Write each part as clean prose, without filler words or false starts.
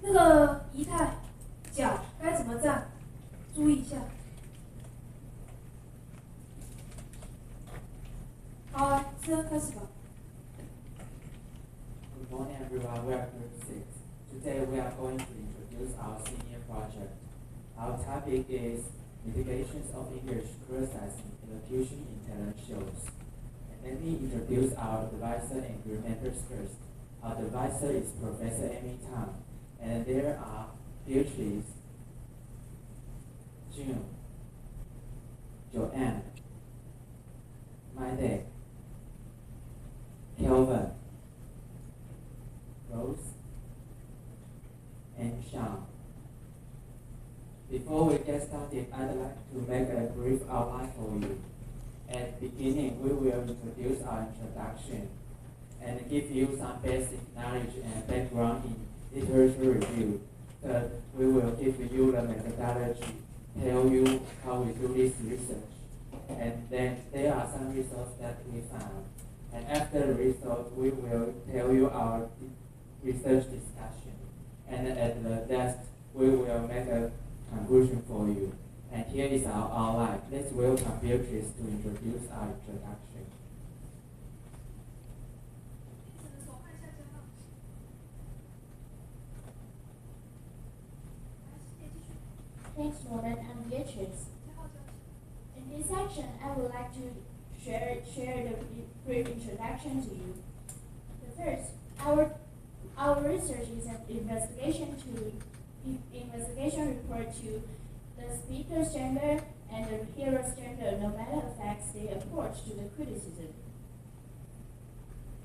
那个仪态，脚该怎么站，注意一下。好，来，思恩开始吧。Good morning, everyone. We are group 6. Today we are going to introduce our senior project. Our topic is mitigations of English processing elocution in talent shows. Let me introduce our advisor and group members first. Our advisor is Professor Amy Tang, and there are Beatrice, June, Joanne, Maide, Kelvin, Rose, and Sean. Before we get started, I'd like to make a brief outline for you. At the beginning, we will introduce our introduction and give you some basic knowledge and background in literature review. Third, we will give you the methodology, tell you how we do this research, and then there are some results that we found. And after the result, we will tell you our research discussion. And at the last, we will make a conclusion for you. And here is our outline. Let's welcome Beatrice to introduce our introduction. Thanks, Norman. I'm Beatrice. In this section, I would like to share the brief introduction to you. The first, our research is an investigation report to the speaker's gender and the hearer's gender, no matter affects their approach to the criticism.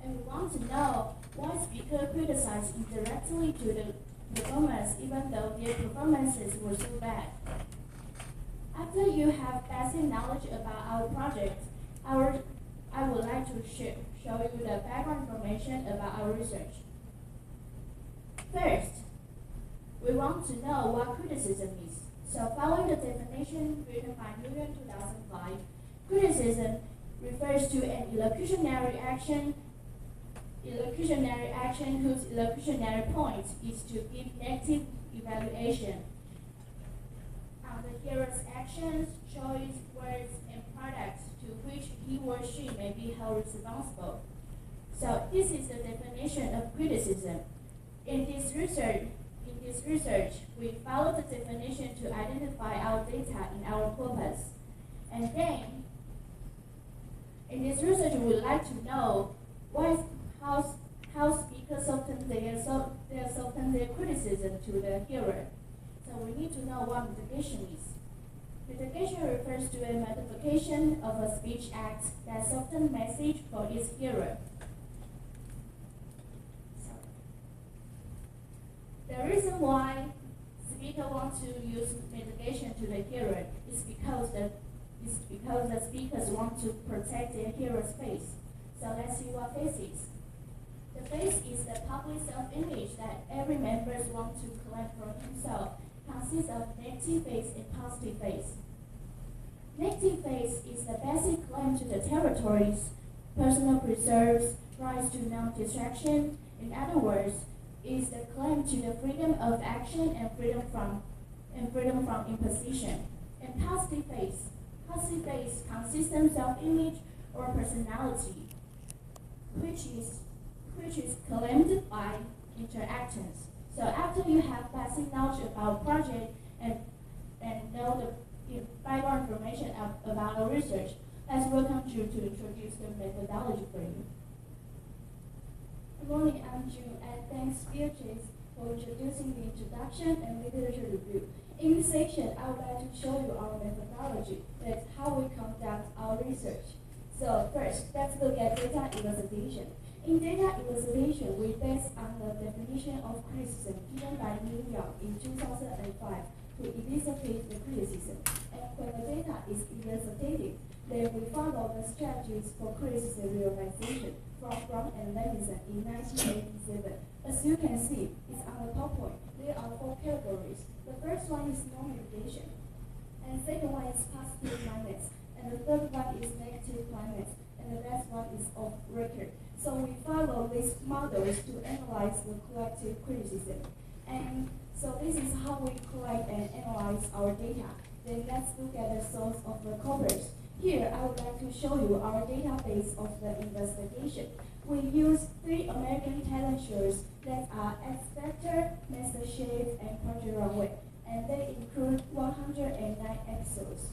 And we want to know why speakers criticize indirectly to the performers even though their performances were so bad. After you have basic knowledge about our project, I would like to show you the background information about our research. First, we want to know what criticism is. So following the definition written by Nguyen 2005, criticism refers to an elocutionary action whose elocutionary point is to give negative evaluation on the hearer's actions, choice, words, and products to which he or she may be held responsible. So this is the definition of criticism. In this research, we follow the definition to identify our data in our corpus. And then, in this research, we would like to know how speakers soften their criticism to the hearer. So we need to know what mitigation is. Mitigation refers to a modification of a speech act that softens message for its hearer. The reason why speaker wants to use mitigation to the hearer is because the speakers want to protect their hearer's face. So let's see what face is. The face is the public self-image that every member wants to claim for himself. Consists of negative face and positive face. Negative face is the basic claim to the territories, personal preserves, rights to non-distraction. In other words, is the claim to the freedom of action and freedom from imposition. And positive face consists of self-image or personality, which is claimed by interactants. So after you have basic knowledge about project and know the background information about our research, let's welcome you to introduce the methodology for you. Good morning, I'm June, and thanks Beatrice for introducing the introduction and literature review. In this section, I would like to show you our methodology, that's how we conduct our research. So first, let's look at data elucidation. In data elucidation, we base on the definition of criticism given by New York in 2005 to elucidate the criticism. And when the data is elucidated, then we follow the strategies for criticism realization from Brown and Levinson in 1987. As you can see, it's on the top point. There are 4 categories. The first one is non-mitigation, and the second one is positive climax, and the third one is negative climax, and the last one is off record. So we follow these models to analyze the collective criticism. And so this is how we collect and analyze our data. Then let's look at the source of the corpus. Here, I would like to show you our database of the investigation. We use 3 American talent shows that are X Factor, MasterChef, and Project Runway, and they include 109 episodes.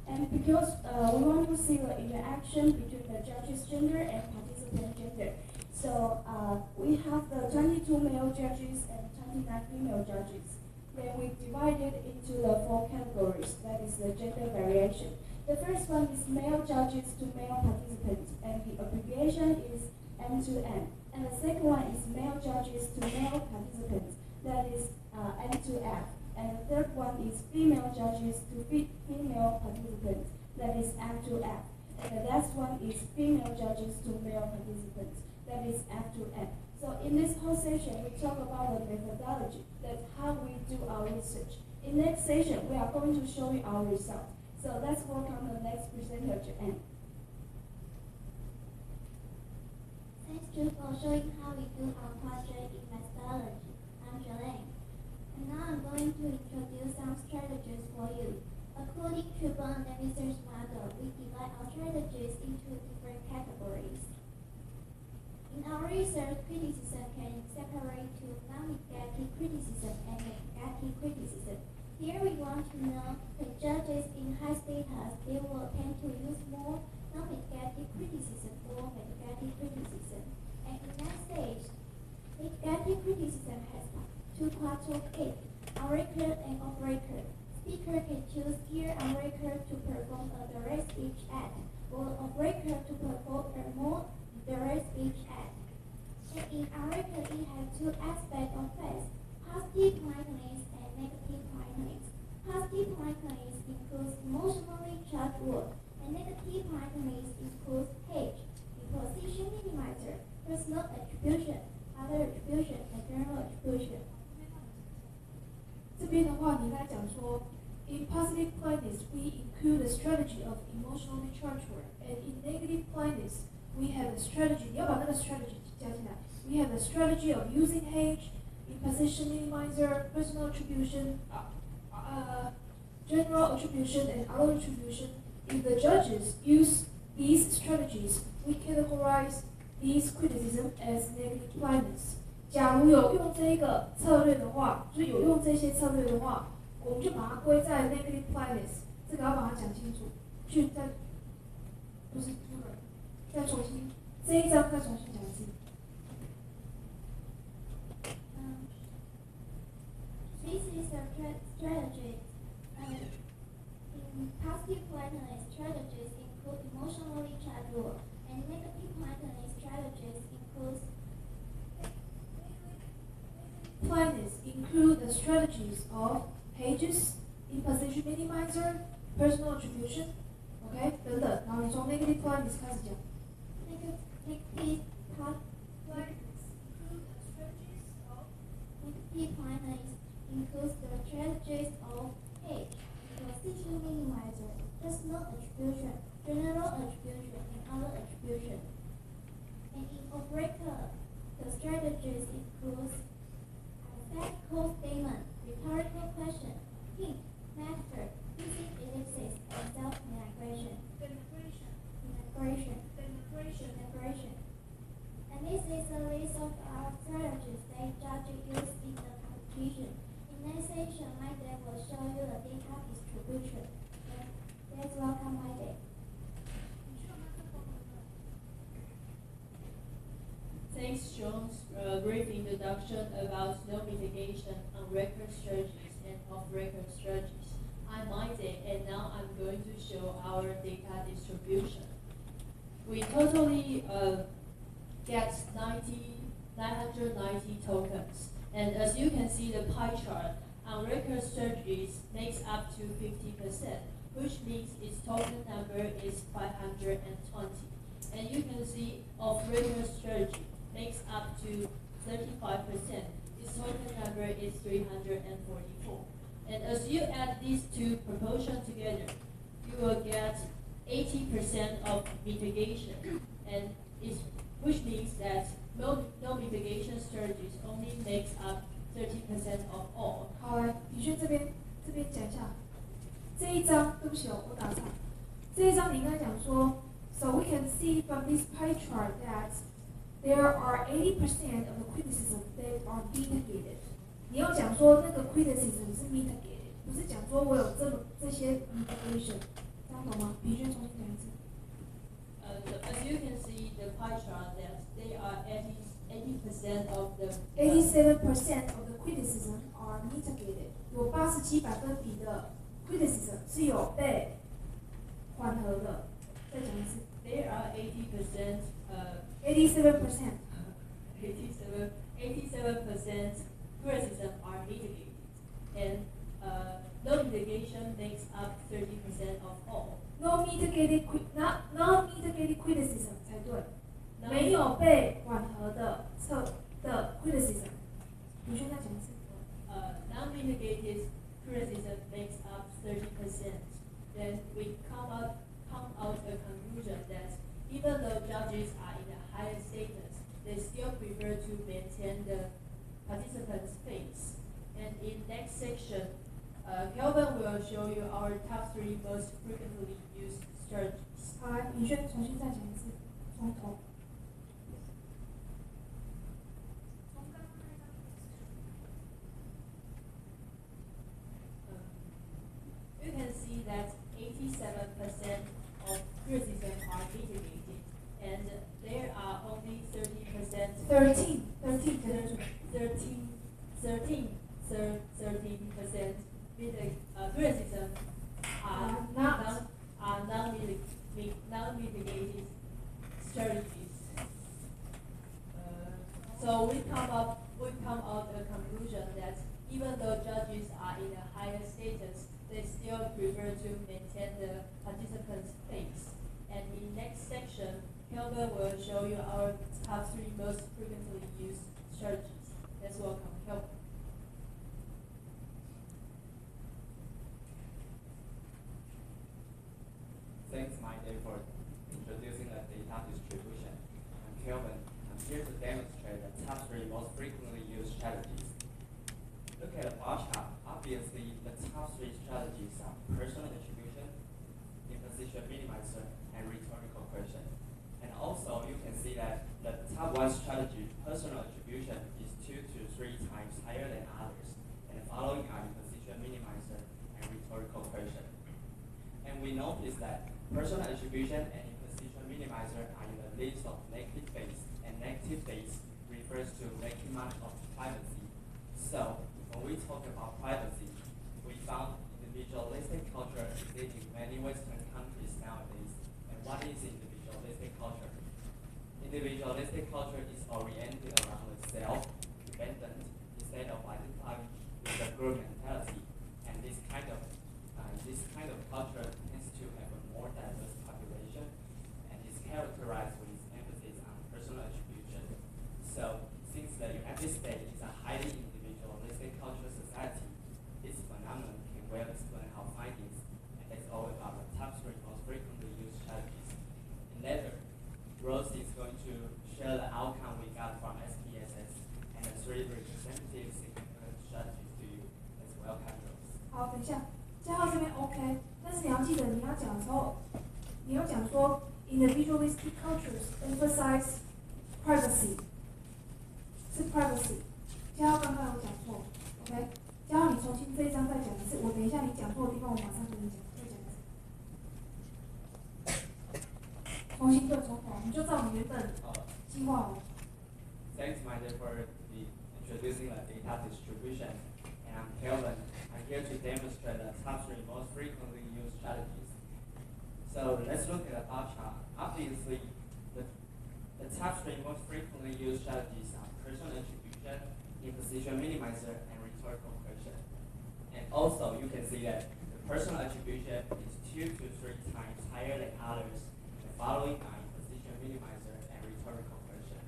And because we want to see the interaction between the judges' gender and participant gender, so we have the 22 male judges and 29 female judges. Then we divide it into the 4 categories, that is the gender variation. The first one is male judges to male participants, and the abbreviation is M2M. And the second one is male judges to male participants, that is M2F. And the third one is female judges to female participants, that is F2F. And the last one is female judges to male participants, that is F2F. So in this whole session, we talk about the methodology, that's how we do our research. In next session, we are going to show you our results. So let's work on the next presenter, Joanne. Thanks, Drew, for showing how we do our project in methodology. I'm Jolene. And now I'm going to introduce some strategies for you. According to Bond and research model, we divide our strategies into different categories. In our research, criticism can separate to non-negative criticism and negative criticism. Here we want to know the judges in high status, they will tend to use more non-negative criticism or negative criticism. And in that stage, negative criticism has 2 parts of it, on-record and off-record. Speaker can choose here on-record to perform a direct speech act, or off-record to perform a more direct speech act. And in on-record, it has 2 aspects of face, positive politeness and negative politeness. Positive politeness includes emotionally charged words, and negative politeness includes age, imposition minimizer, personal attribution, other attribution, and general attribution. 这边的话，你来讲说 in positive politeness, we include a strategy of emotionally charged word, and in negative politeness, we have a strategy. 你要把那个 strategy 加进来。We have a strategy of using age, imposition minimizer, personal attribution, general attribution, and other attribution. If the judges use these strategies, we categorize these criticism as negative politeness. 假如有用这个策略的话，就是有用这些策略的话，我们就把它归在 negative politeness。这个要把它讲清楚，去再不是这个，再重新这一章再重新讲一次。This is a strategy. In positive politeness, strategies include emotionally charged words, and negative politeness strategies include Politeness include the strategies of pages, imposition minimizer, personal attribution, OK 等等。然后你从 negative politeness 开始讲。negative politeness includes the strategies of age, imposition minimizer, personal attribution, general attribution, and other attribution. And in operator, the strategies include hypothetical statement, rhetorical question, hint, method, using ellipsis, and self-integration. Integration. And this is a list of our strategies that judges use in the competition. In next section, my dad will show you the data distribution. Let's welcome my dad. Thanks, John's brief introduction about snow mitigation on record strategies and off-record strategies. I'm Maite, and now I'm going to show our data distribution. We totally get 990 tokens, and as you can see the pie chart, on record strategies makes up to 50%, which means its token number is 520. And you can see off-record strategy makes up to 35%. Its token number is 344. And as you add these two proportions together, you will get 80% of mitigation, and which means that no mitigation strategies only makes up 30% of all. 好，来，李轩这边讲一下。这一章，对不起哦，我打岔。这一章你应该讲说 ，so we can see from this pie chart that there are 80% of the criticism that are mitigated。你要讲说那个 criticism 是 mitigated， 不是讲说我有这些 mitigation， 这样懂吗？李轩重新讲一次。As you can see the pie chart that they are 80% of the 87% of the criticism are mitigated， 有87%的 criticism 是有被缓和的。再讲一次。There are 87% criticism are mitigated, and no mitigation makes up 30% of all. non mitigated criticism 才对，没有被缓和的criticism。你现在讲一次。Non-mitigated criticism makes up 30%. Then we come out a conclusion that even though judges are in a higher status, they still prefer to maintain the participants' face. And in next section, Kelvin will show you our top 3 most frequently used strategies. 好，来，李轩重新再讲一次，从头。You can see that 87% of criticism are mitigated, and there are only 30%. 13% criticism are non-mitigated strategies. So we come out a conclusion that even though judges are in a higher status, they still prefer to maintain the participants' face. And in next section, Kelvin will show you our top 3 most frequently used strategies. Let's welcome Kelvin. Thanks, Mike, for introducing the data distribution. I'm Kelvin. I'm here to demonstrate the top 3 most frequently used strategies. Look at the bar chart. Obviously, the top 3 strategies are personal attribution, imposition minimizer, and rhetorical question. And also, you can see that the top 1 strategy, personal attribution, is 2 to 3 times higher than others. And the following are imposition minimizer and rhetorical question. And we notice that personal attribution and imposition minimizer are in the list of negative base, and negative base refers to making much of privacy. So, when we talk about privacy, we found individualistic culture exists in many Western countries nowadays. And what is individualistic culture? Individualistic culture is oriented around the self-dependent instead of identifying with the group mentality. And this kind of culture tends to have a more diverse population and is characterized with emphasis on personal attribution. So, since the United States is a highly individualistic cultural society, this phenomenon can well explain our findings, and that's all about the top 3 most frequently used strategies. And later, Rose is going to share the outcome we got from SPSS and the 3 representative significant strategies to you. Let's welcome Rose. 好，等一下，加到这边 OK， 但是你要记得你要讲的时候，你要讲说 individualistic cultures emphasize privacy， 是 privacy。加到刚刚有讲错 ，OK？ 加到你重新这一章再讲一次，我等一下你讲错的地方我马上跟你讲，再讲一次。重新对，从头，你就照你原本计划哦。Thanks, Mike, for introducing the data distribution. And I'm Kelvin. I'm here to demonstrate the top 3 most frequently used strategies. So let's look at the bar chart. Obviously, the top 3 most frequently used strategies are personal attribution, imposition minimizer, and rhetorical question. And also, you can see that the personal attribution is 2 to 3 times higher than others. The following are imposition minimizer and rhetorical question.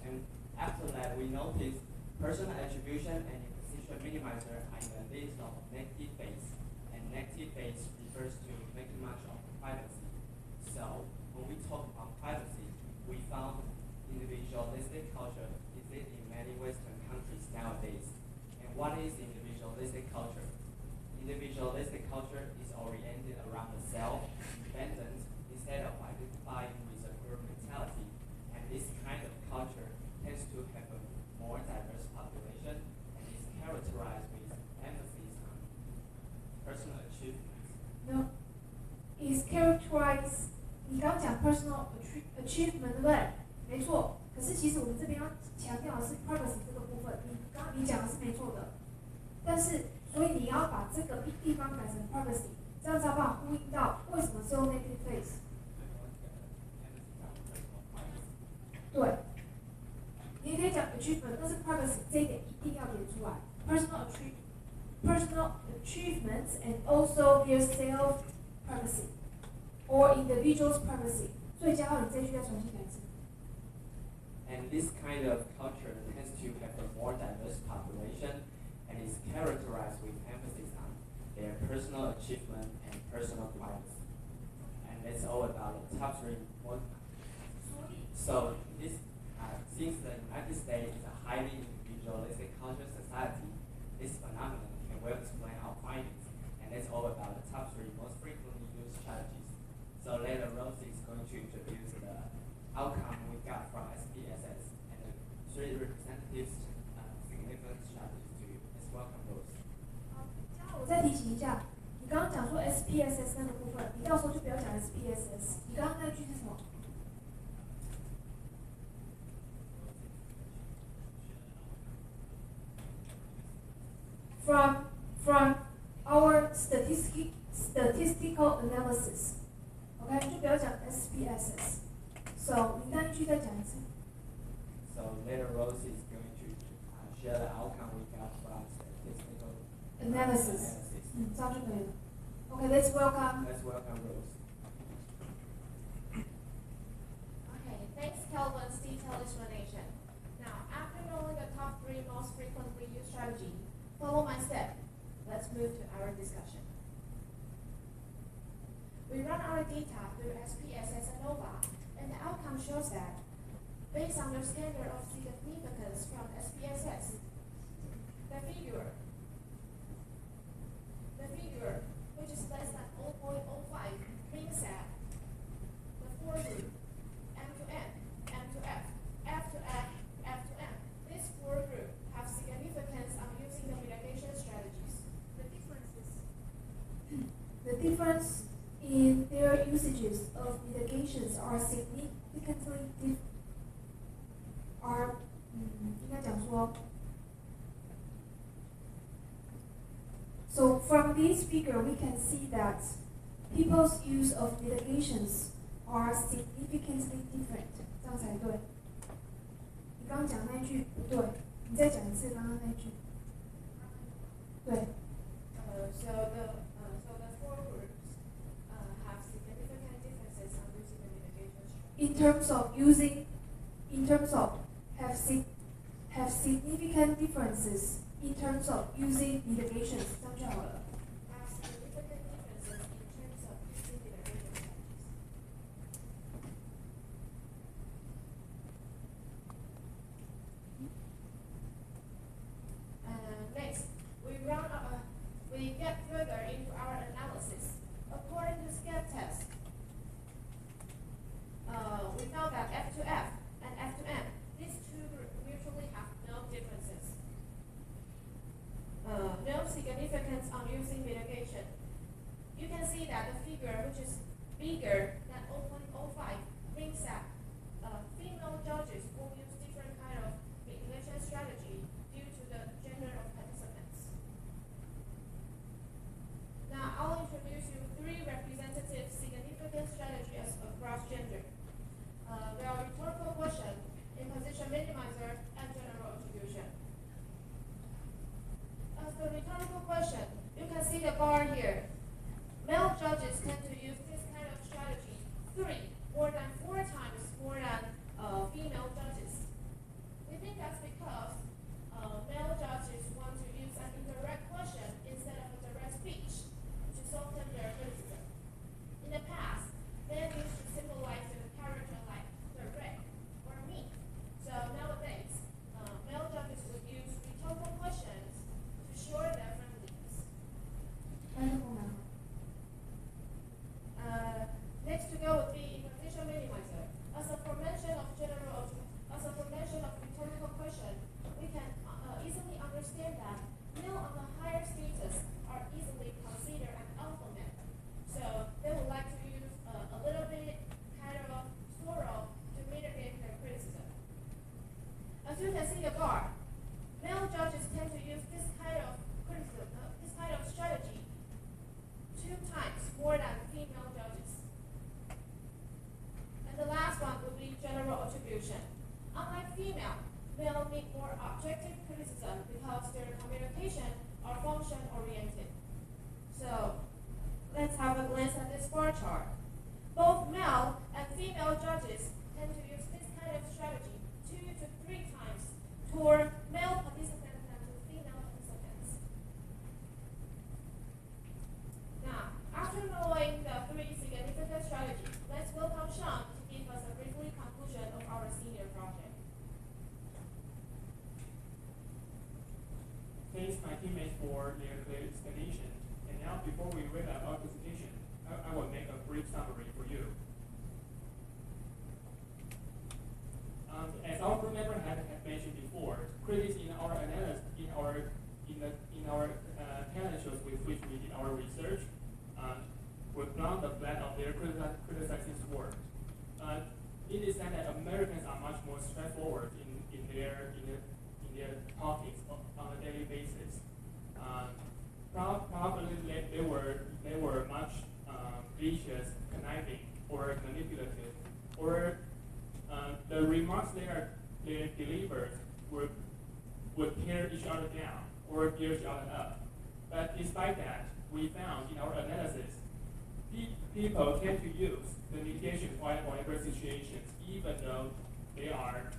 And after that, we notice personal attribution and imposition minimizer are in the list of negative base, and negative base refers to making much of privacy. So, when we talk about privacy, we found individualistic culture exists in many Western countries nowadays. 其实我们这边要强调的是 privacy 这个部分，刚刚你讲的是没错的，但是所以你要把这个地方改成 privacy， 这样才有办法呼应到为什么是用 negative face。对，你也可以讲 achievement， 但是 privacy 这一点一定要点出来 personal achievements and also their self privacy or individual's privacy。所以嘉浩，你这一句要重新改一次。And this kind of culture tends to have a more diverse population and is characterized with emphasis on their personal achievement and personal privacy. And it's all about the top three. So this, since the United States is a highly individualistic culture society, this phenomenon can well explain our findings. And it's all about the top three most frequently used strategies. So later, Rosie is going to introduce the outcome we got from SPSS and the three representatives significant strategies to you. Let's welcome Rose. 嘉浩，我再提醒一下，你刚刚讲说 SPSS 那个部分，你到时候就不要讲 SPSS。你刚刚那句是什么？From our statistical analysis， OK， 就不要讲 SPSS。So 你那一句再讲一次。So later, Rosie is going to share the outcome we got from statistical analysis。这样就可以了。OK，let's welcome. Let's welcome Rose. Okay, thanks Kelvin's detailed explanation. Now, after knowing the top three most frequently used strategy, follow my step. Let's move to our discussion. We run our data through SPSS ANOVA, and the outcome shows that, based on the standard of significance from SPSS, the figure, which is less than 0.05, means that the four group, M to N, M to F, F to F, F to M, these four groups have significance on using the mitigation strategies. The difference in their usages of mitigations are significantly So from this figure, we can see that people's use of mitigations are significantly different. 这样才对。你刚刚讲那句不对，你再讲一次刚刚那句。对。So the four groups have significant differences on using the mitigation strategy. Have significant differences in terms of using mitigations， 这样就好了。Have significant differences in terms of using mitigation strategies. Next, we get further into our analysis. According to SCAT test, we found that F to F and F to M, these two groups mutually have no differences. No significance on using As you can see the bar, male judges tend to use this kind of criticism, this kind of strategy 2 times more than female judges. And the last one would be general attribution. Unlike female, male need more objective criticism because their communication are function-oriented. So, let's have a glance at this bar chart. Both male and female judges tend to use this kind of strategy 2 to 3 times toward male participants than to female participants. Now, after knowing the 3 significant strategies, let's welcome Sean to give us a briefly conclusion of our senior project. Thanks my teammates for their clear explanation. And now, before we wrap up our presentation, I will make a brief summary for you. As our group member had mentioned before, critics in our analysis, in our talent shows with which we did our research, were beyond the flat of their criticizing work. It is said that Americans are much more straightforward in their topics on a daily basis. Probably they were much vicious, conniving, or manipulative, or the remarks they delivered would tear each other down or tear each other up. But despite that, we found in our analysis, people tend to use the mitigation for whatever situations, even though they are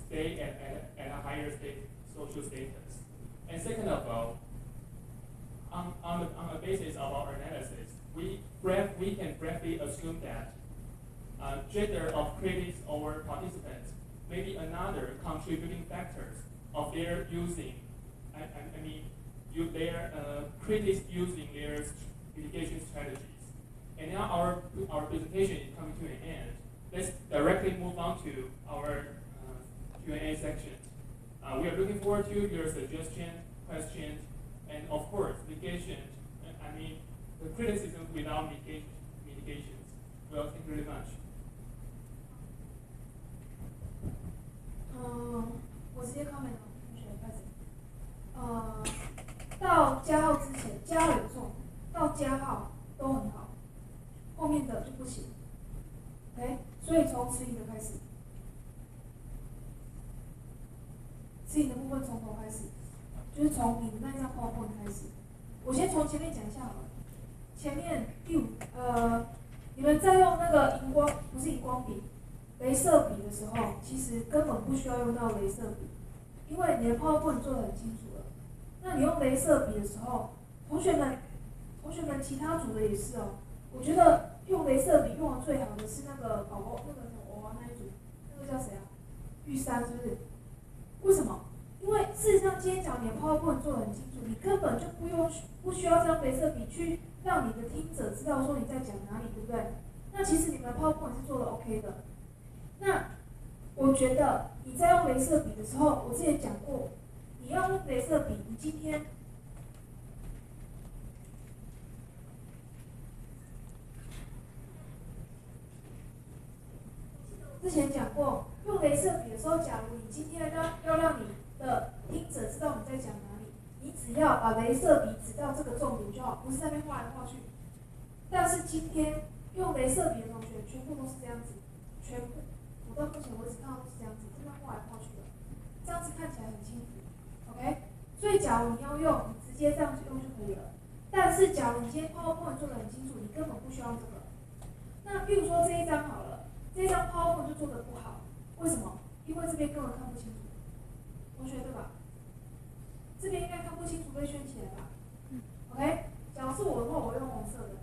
stay at a higher social status. And second of all, on the basis of our analysis, we can briefly assume that gender of critics or participants may be another contributing factors of their using. Their critics using their mitigation strategies. And now our presentation is coming to an end. Let's directly move on to our Q&A section. We are looking forward to your suggestions, questions, and of course, the criticism without mitigations. Well, thank you very much. 我直接 comment 哦，同学开始。到加号之前，加号有错，到加号都很好，后面的就不行。OK， 所以从词语的开始，词语的部分从头开始，就是从你的那张 PowerPoint 开始。我先从前面讲一下好了。前面你们在用那个不是荧光笔，雷射笔的时候，其实根本不需要用到雷射笔，因为你的 PowerPoint 做得很清楚了。那你用雷射笔的时候，同学们其他组的也是哦。我觉得用雷射笔用的最好的是那个宝宝那个什么娃娃那一组，那个叫谁啊？玉山是不是？为什么？因为事实上今天讲你的 PowerPoint 做得很清楚，你根本就不需要这张雷射笔去让你的听者知道说你在讲哪里，对不对？那其实你们的 PowerPoint 是做的 OK 的。那我觉得你在用雷射笔的时候，我之前讲过，你要用雷射笔，你今天之前讲过，用雷射笔的时候，假如你今天要让你的听者知道你在讲哪里，你只要把雷射笔指到这个重点就好，不是在那边画来画去。但是今天用雷射笔的同学全部都是这样子，全部我到目前为止看到都是这样子，这边画来画去的，这样子看起来很清楚 ，OK？ 所以假如你要用，你直接这样子用就可以了。但是假如你今天 PowerPoint 做得很清楚，你根本不需要这个。那比如说这一张好了，这一张 PowerPoint 就做得不好，为什么？因为这边根本看不清楚，同学对吧？这边应该看不清楚，被圈起来吧 ？OK？ 假如是我的话，我用红色的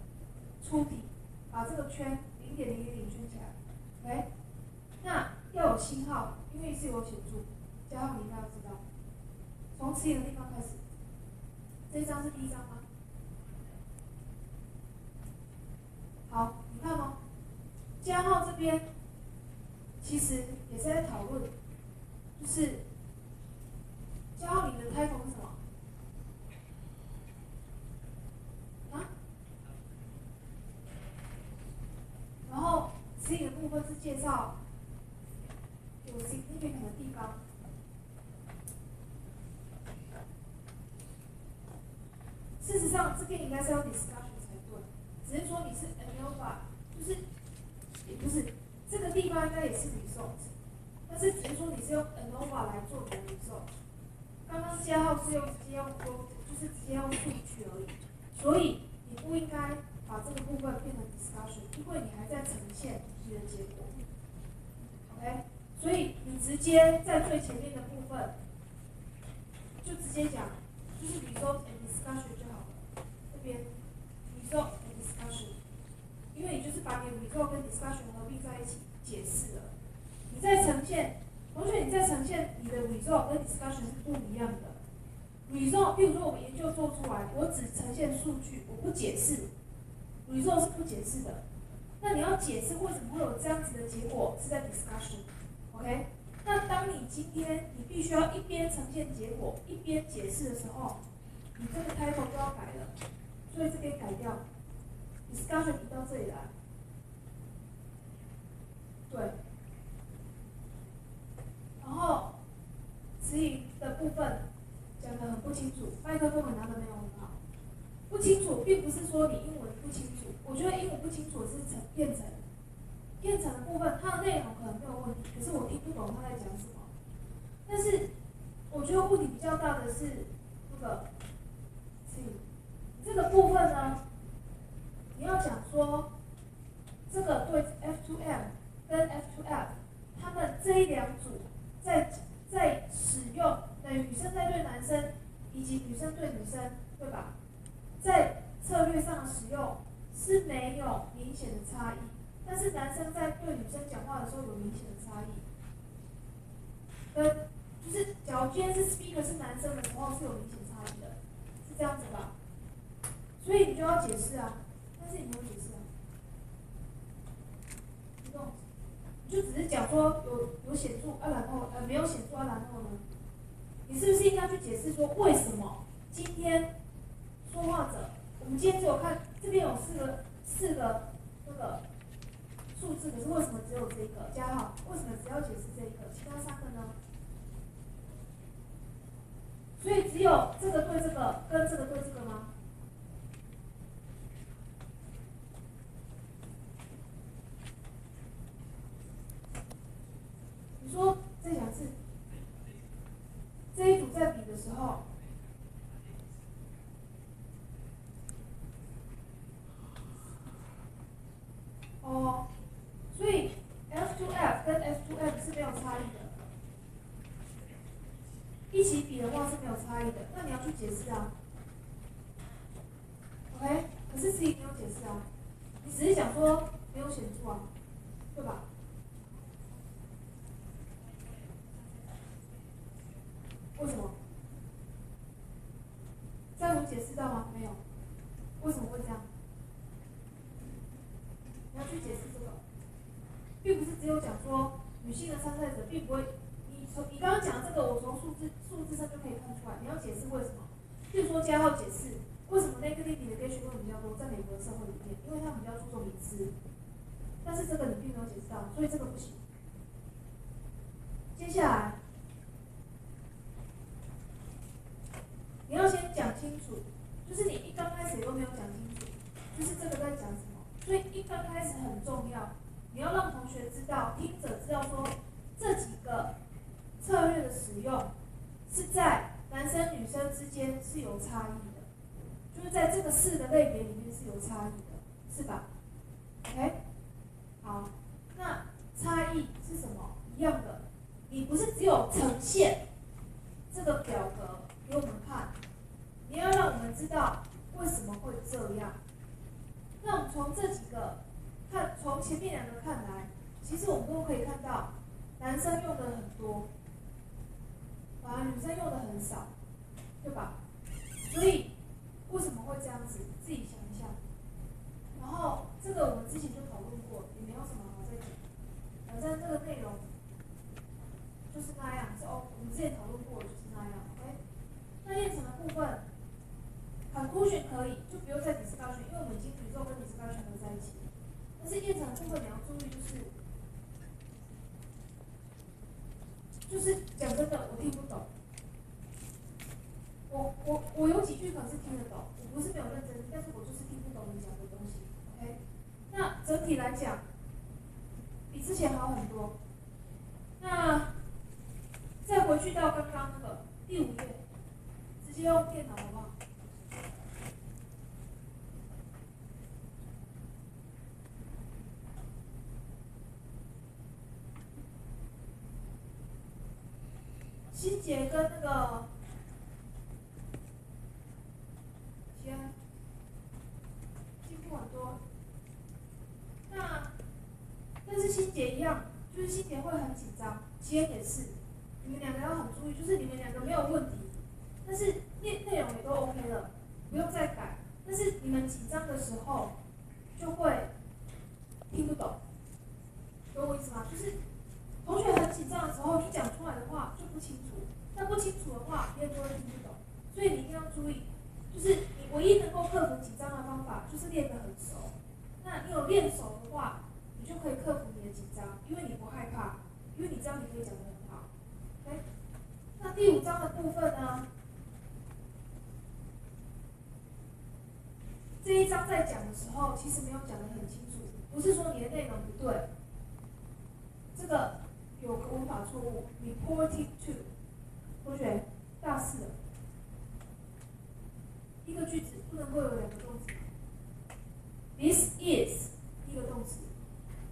粗体把这个圈0.000圈起来 ，OK？ 那要有星号，因为是有显著，加号你应该要知道。从词典的地方开始，这一张是第一张吗？好，你看哦，加号这边其实也是在讨论，就是加号你的 title 是什么？啊？然后词语的部分是介绍有 significant 平衡的地方。事实上，这边应该是要 discussion 才对，只是说你是 ANOVA， 就是也不是这个地方应该也是 result， 但是只是说你是用 ANOVA 来做你的 result。刚刚加号是用直接用就是直接用数据而已，所以你不应该把这个部分变成 discussion， 因为你还在呈现你的结果。OK， 所以你直接在最前面的部分就直接讲，就是 result and discussion 就好了。这边 result and discussion， 因为你就是把你的 result 跟 discussion 合并在一起解释了。你在呈现，同学你在呈现你的 result 跟 discussion 是不一样的。result， 比如说我们研究做出来，我只呈现数据，我不解释 ，result 是不解释的。那你要解释为什么会有这样子的结果，是在 discussion，OK？ 那当你今天你必须要一边呈现结果，一边解释的时候，你这个 title 都要改了，所以这边改掉 ，discussion 移到这里来，对。然后词语的部分讲得很不清楚，麦克风拿得没有很好。不清楚，并不是说你英文不清楚，我觉得英文不清楚是变成的部分，它的内容可能没有问题，可是我听不懂他在讲什么。但是我觉得问题比较大的是那个这个部分呢，你要讲说这个对 F2M 跟 F2F 他们这一两组在使用女生在对男生以及女生对女生，对吧？在策略上的使用是没有明显的差异，但是男生在对女生讲话的时候有明显的差异。就是假如今天是 speaker 是男生的时候是有明显差异的，是这样子吧？所以你就要解释啊，但是你没有解释啊，你懂？你就只是讲说有显著啊，然后没有显著啊，然后呢？你是不是应该去解释说为什么今天说话者，我们今天只有看这边有四个那个数字，可是为什么只有这个加号？为什么只要解释这个，其他三个呢？所以只有这个对这个跟这个对这个吗？你说再讲一次，这一组在比的时候。哦，所以 F2F 跟 F2M 是没有差异的，一起比的话是没有差异的，那你要去解释啊 ，OK？ 可是词语没有解释啊，你只是讲说没有显著啊，对吧？为什么？这样有解释到吗？没有，为什么会这样？你要去解释这个，并不是只有讲说女性的参赛者并不会，你刚刚讲的这个，我从数字上就可以看出来，你要解释为什么。譬如说加号解释为什么negative delegation会比较多，在美国的社会里面，因为他们比较注重隐私，但是这个你并没有解释到，所以这个不行。接下来，你要先讲清楚，就是你一刚开始都没有讲清楚，就是这个在讲什么。所以一刚开始很重要，你要让同学知道，听者知道说这几个策略的使用是在男生女生之间是有差异的，就是在这个4个类别里面是有差异的，是吧 ？OK， 好，那差异是什么？一样的，你不是只有呈现这个表格给我们看，你要让我们知道为什么会这样。那我们从这几个看，从前面2个看来，其实我们都可以看到，男生用的很多，反而女生用的很少，对吧？所以为什么会这样子？自己想一下。然后这个我们之前就讨论过，也没有什么好再讲。反正这个内容就是那样，我们之前讨论过就是那样 ，OK？ 那验证的部分。conclusion 可以，就不用再 discussion， 因为我们已经宇宙跟 discussion 合在一起。但是验证的部分你要注意，就是就是讲真的，我听不懂。我有几句可能是听得懂，我不是没有认真听，但是我就是听不懂你讲的东西。OK， 那整体来讲，比之前好很多。那再回去到刚刚那个第5页，直接用电脑好不好？心结跟那个吉安进步很多，那但是心结一样，就是心结会很紧张，吉安也是，你们两个要很注意，就是你们两个没有问题，但是内容也都 OK 了，不用再改，但是你们紧张的时候就会听不懂，懂我意思吗？就是同学很紧张的时候，你讲出来的话就不清楚，那不清楚的话，别人就会听不懂。所以你一定要注意，就是你唯一能够克服紧张的方法，就是练得很熟。那你有练熟的话，你就可以克服你的紧张，因为你不害怕，因为你知道你可以讲得很好。OK， 那第5章的部分呢？这一章在讲的时候，其实没有讲得很清楚，不是说你的内容不对，这个有个文法错误 ，reported to， 同学大4了，一个句子不能够有2个动词 ，this is 一个动词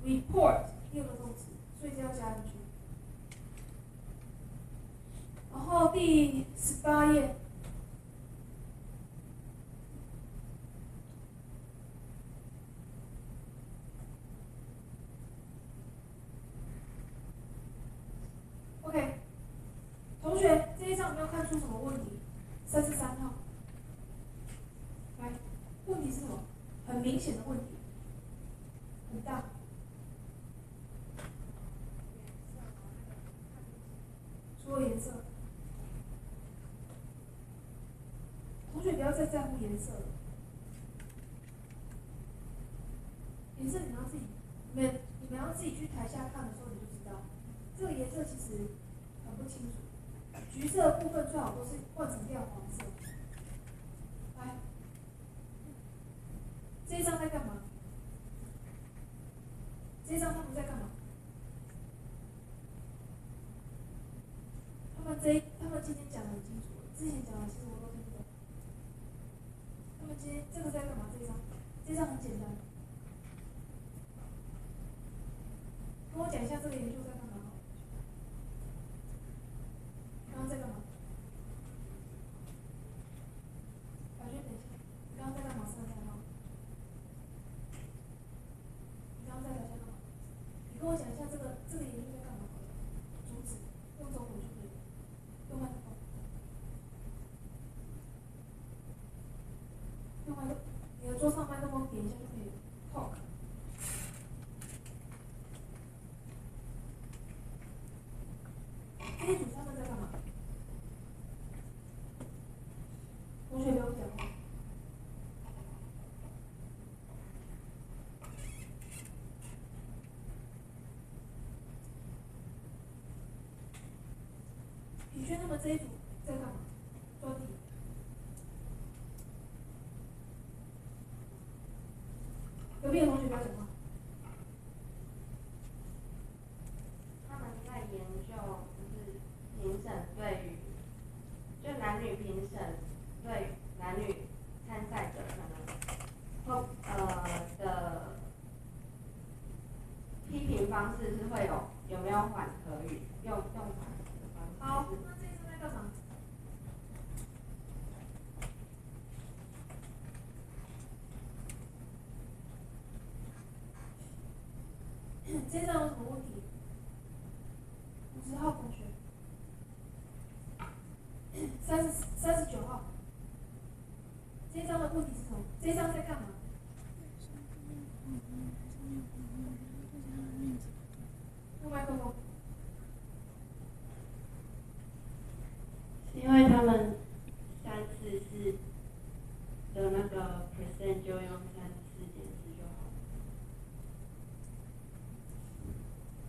，report 第2个动词，所以这要加进去。然后第18页。OK， 同学，这一章有没有看出什么问题？33号，来，问题是什么？很明显的问题，很大。除了颜色，同学不要再在乎颜色了。颜色你们要自己，你们要自己去台下看的时候你就知道。这个颜色其实很不清楚，橘色的部分最好都是换成亮黄色。来，这一张在干嘛？这一张他们在干嘛？他们今天讲的很清楚，之前讲的其实我都听不懂。他们今天这个在干嘛？这一张很简单，跟我讲一下这个研究在干嘛。刚刚在干嘛？小轩，等一下，你刚刚在干嘛？33号，你刚刚在台下干嘛？你跟我讲一下这个研究在干嘛？主旨用中文就可以了，用麦克风，用麦克，你的桌上麦克风点一下就可以了。Talk。这些组他们在干嘛？同学不要讲话。品轩他们这一组在干嘛？专题。隔壁的同学不要讲话。他们在研究就是评审对于，就男女评审对男女参赛者可能的批评方式是会有没有缓和语，用缓和的方式。好，那这一次在干嘛？这一张有什么问题？50号同学，39号。这一张的问题是什么？这一张在干嘛？用麦克风。因为他们344的那个 percent 就用34.4就好。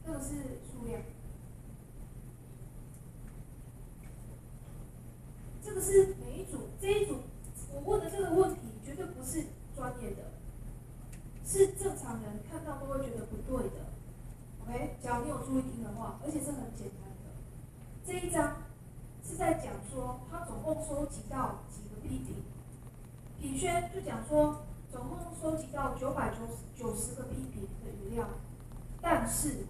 这个是数量。个是每一组这一组我问的这个问题绝对不是专业的，是正常人看到都会觉得不对的。OK， 只要你有注意听的话，而且是很简单的。这一章是在讲说他总共收集到几个批评，品轩就讲说总共收集到990个批评的语料，但是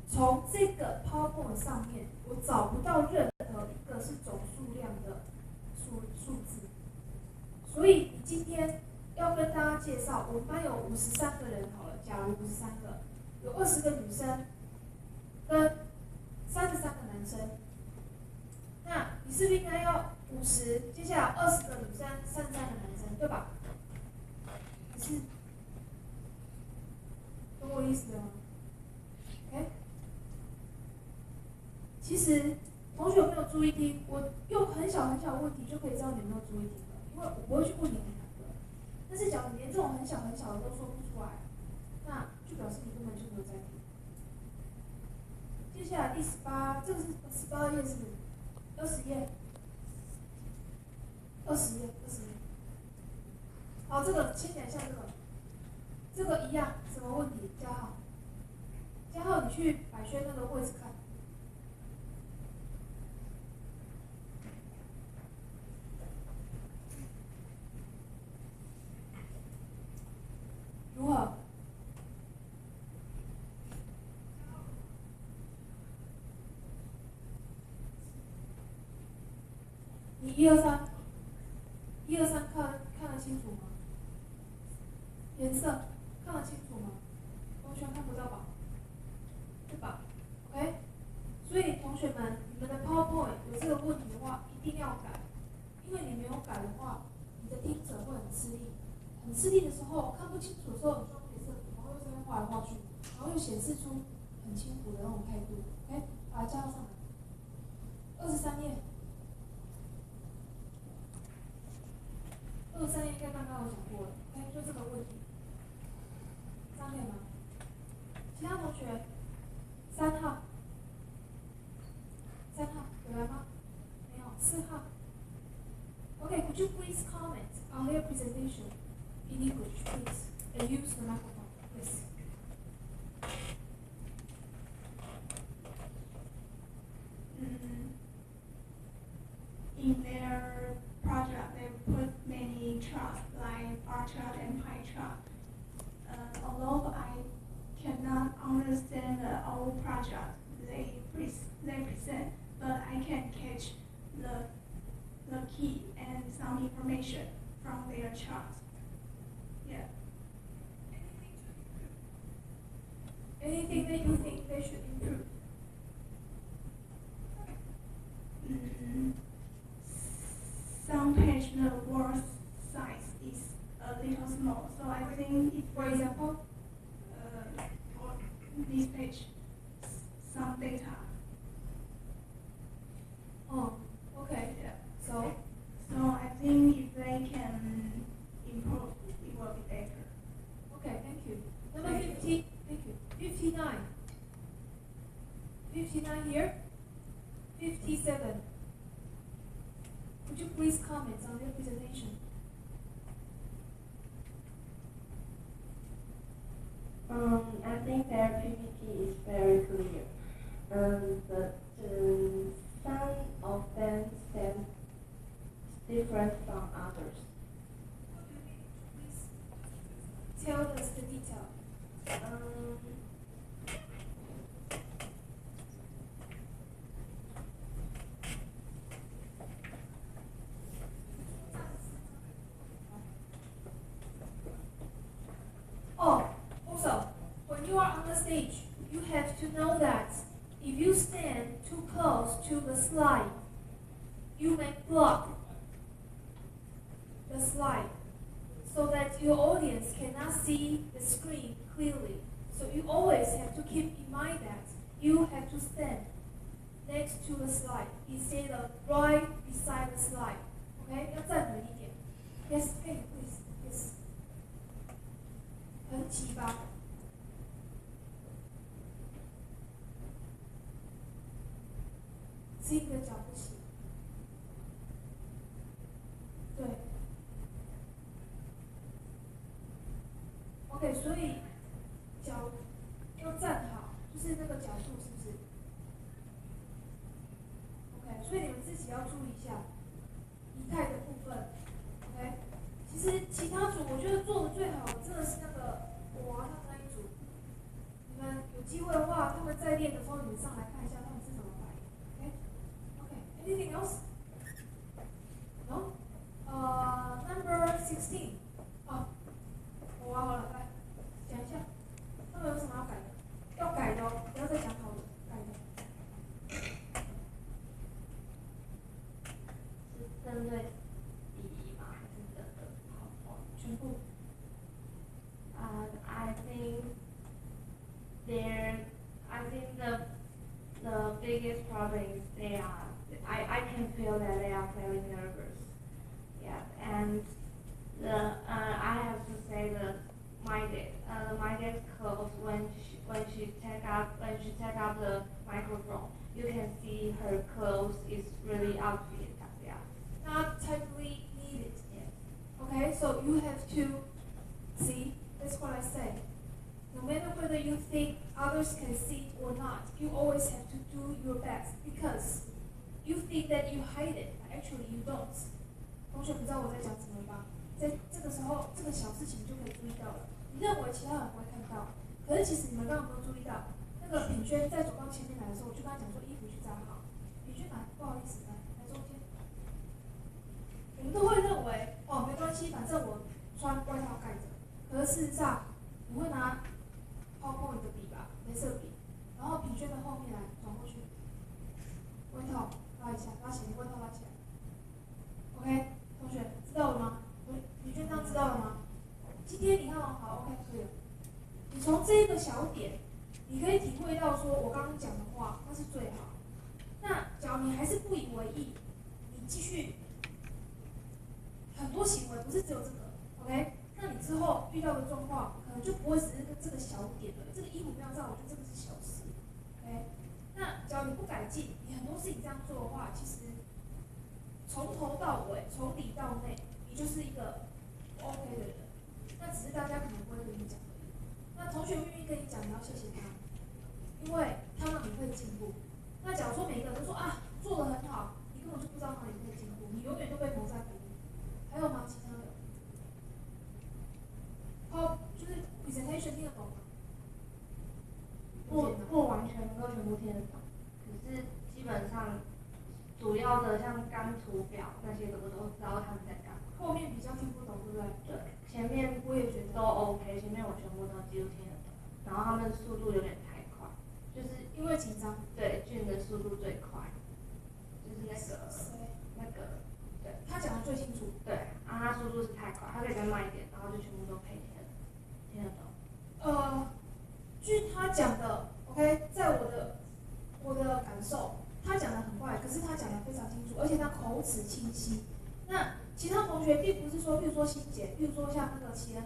从这个 PowerPoint 上面，我找不到任何一个是总数量的数字。所以你今天要跟大家介绍，我们班有53个人好了，假如53个，有20个女生跟33个男生，那你是不是应该要50？接下来20个女生，33个男生，对吧？可是，懂我意思了吗？其实同学有没有注意听？我用很小的问题就可以知道你有没有注意听了，因为我不会去问你很难的。但是假如你连这种很小的都说不出来，那就表示你根本就没有在听。接下来第18，这个是18页是不是？20页，20页。好，这个牵起来像这个一样，什么问题？加号，你去百轩那个位置看。如何？你1、2、3看得清楚吗？颜色看得清楚吗？同学看不到吧？对吧 ？OK， 所以同学们，你们的 PowerPoint 有这个问题的话，一定要改，因为你没有改的话，你的听者会很吃力。很吃力的时候，看不清楚的时候，你就用颜色，然后又这边画来画去，然后又显示出很清楚的那种态度。OK， 把它加上来。23页。23页应该刚刚有讲过了。OK， 就这个问题。上面吗？其他同学，3号有来吗？没有。4号。Okay, could you please comment on their presentation in English, please, and use the microphone, yes. In their project, they put many charts like bar chart and pie chart. Although I cannot understand the whole project they present, but I can catch the key and some information from their chart. Yeah. Anything that you think they should improve? Some page the word size is a little small, so I think if, For example, for this page, some data. Oh, okay. Yeah. So I think if they can improve, it will be better. okay, thank you. Number 50, thank you. 59. 59 here. 57. Could you please comment on their presentation? I think their PPT is very clear. But some of them stand different from others. Please tell us the detail. Also, when you are on the stage, you have to know that if you stand too close to the slide, you may block the slide so that your audience cannot see the screen clearly. So you always have to keep in mind that you have to stand next to the slide instead of right beside the slide. Okay? 要站稳一点。Yes, hey, please. Yes. 很急吧？是一个脚不行。OK， 所以脚要站好，就是那个角度是不是 ？OK， 所以你们自己要注意一下仪态的部分。OK， 其实其他组我觉得做的最好的真的是那个他们那一组。你们有机会的话，他们在练的时候，你们上来看一下他们是怎么摆。OK，Anything else? No? Number 16. 我好了，来讲一下，他们有什么要改的？要改的哦，不要再讲好了，改的。是针对第一吗？还是整个全部。I think the biggest problem is I can feel that they are very nervous. Yeah, and I have to say that my dad's clothes when she take out the microphone, you can see her clothes is really outfit. Yeah. Not tightly needed. Yeah. Okay, so you have to see. That's what I say. No matter whether you think others can see it or not, you always have to do your best because you think that you hide it, but actually you don't. 同学不知道我在讲什么吧？在这个时候，这个小事情就可以注意到了。你认为其他人不会看到，可是其实你们刚刚有没有注意到，那个品轩在走到前面来的时候，我就跟他讲说衣服去扎好。品轩来，不好意思，来中间。我们都会认为没关系，反正我穿外套盖着。可是事实上，你会拿PowerPoint的笔吧，镭射笔，然后品轩的后面来转过去，外套拉一下，拉起来，外套拉起来。OK， 同学知道了吗？品轩这样知道了吗？今天你看好 ，OK， 可以了。你从这一个小点，你可以体会到说我刚刚讲的话，那是最好。那假如你还是不以为意，你继续很多行为不是只有这个 ，OK？ 那你之后遇到的状况，可能就不会只是这个小点了。这个衣服没有照，我觉得这个是小事 ，OK？ 那假如你不改进，你很多事情这样做的话，其实从头到尾，从里到内，你就是一个不 OK 的人。那只是大家可能不会跟你讲而已。那同学愿意跟你讲，你要谢谢他，因为他让你会进步。那假如说每个人都说做得很好，你根本就不知道哪里会进步，你永远都被蒙在鼓里。还有吗？其他的？就是 presentation 听得懂吗？不完全能够全部听得懂，可是基本上主要的像刚图表那些我都知道他们在干嘛。后面比较听不懂，对不对？对，前面我也觉得都 OK， 前面我全部都几乎听得懂，然后他们速度有点太快，就是因为紧张。对，俊的速度最快，就是那个，对，他讲的最清楚。对，他速度是太快，他可以再慢一点，然后就全部都可以听得懂。据他讲的 ，OK， 在我的感受，他讲的很快，可是他讲的非常清楚，而且他口齿清晰。那其他同学并不是说，比如说欣姐，比如说像那个齐恩，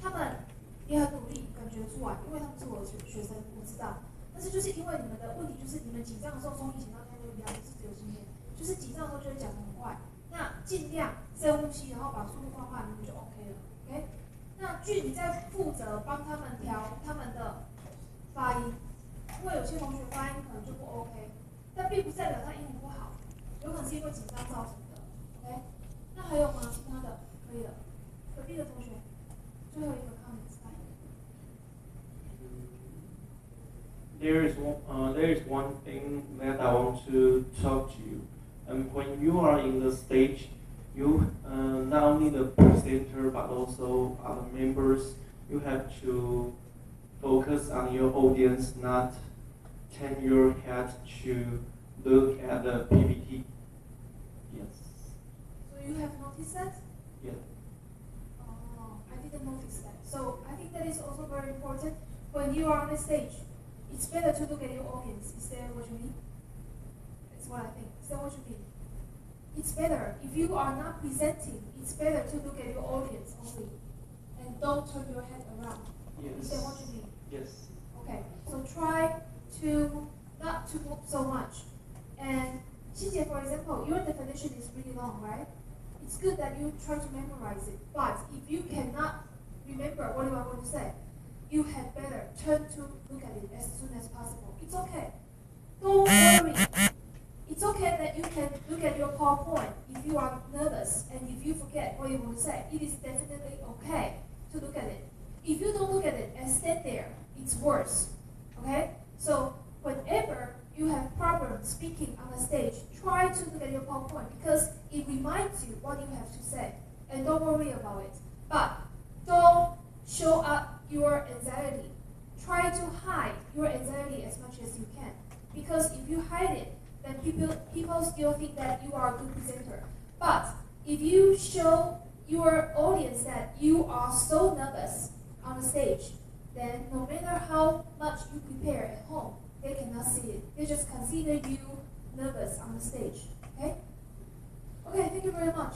他们也很努力，感觉出来，因为他们是我的学生，我知道。但是就是因为你们的问题，就是你们紧张的时候，从以前到现在都一样，不是只有今天，就是紧张的时候就会讲得很快。那尽量深呼吸，然后把速度放慢，你们就 OK 了 ，OK。那据你在负责帮他们调他们的发音，因为有些同学发音可能就不 OK， 但并不代表他英文不好，有可能是因为紧张造成的 ，OK。那还有吗？其他的可以了。隔壁的同学，最后一个 comments 来。There is one thing that I want to talk to you. And when you are in the stage, you not only the presenter but also other members, you have to focus on your audience, not turn your head to look at the PPT. Yes. So you have noticed that? Yeah. Oh, I didn't notice that. So I think that is also very important. When you are on the stage, it's better to look at your audience. Is that what you mean? That's what I think. Is that what you mean? It's better, if you are not presenting, it's better to look at your audience only. And don't turn your head around. Yes. Is that what you mean? Yes. Okay, so try to not to move so much. And Xinjie, for example, your definition is really long, right? It's good that you try to memorize it. But if you cannot remember what you are going to say, you had better turn to look at it as soon as possible. It's okay. Don't worry. It's okay that you can look at your PowerPoint if you are nervous and if you forget what you want to say. It is definitely okay to look at it. If you don't look at it and stand there, it's worse. Okay? So whenever you have problems speaking on the stage, try to look at your PowerPoint because it reminds you what you have to say. And don't worry about it. But don't show up your anxiety. Try to hide your anxiety as much as you can. Because if you hide it, then people still think that you are a good presenter. But if you show your audience that you are so nervous on the stage, then no matter how much you prepare at home, they cannot see it. They just consider you nervous on the stage. Okay? Okay, thank you very much.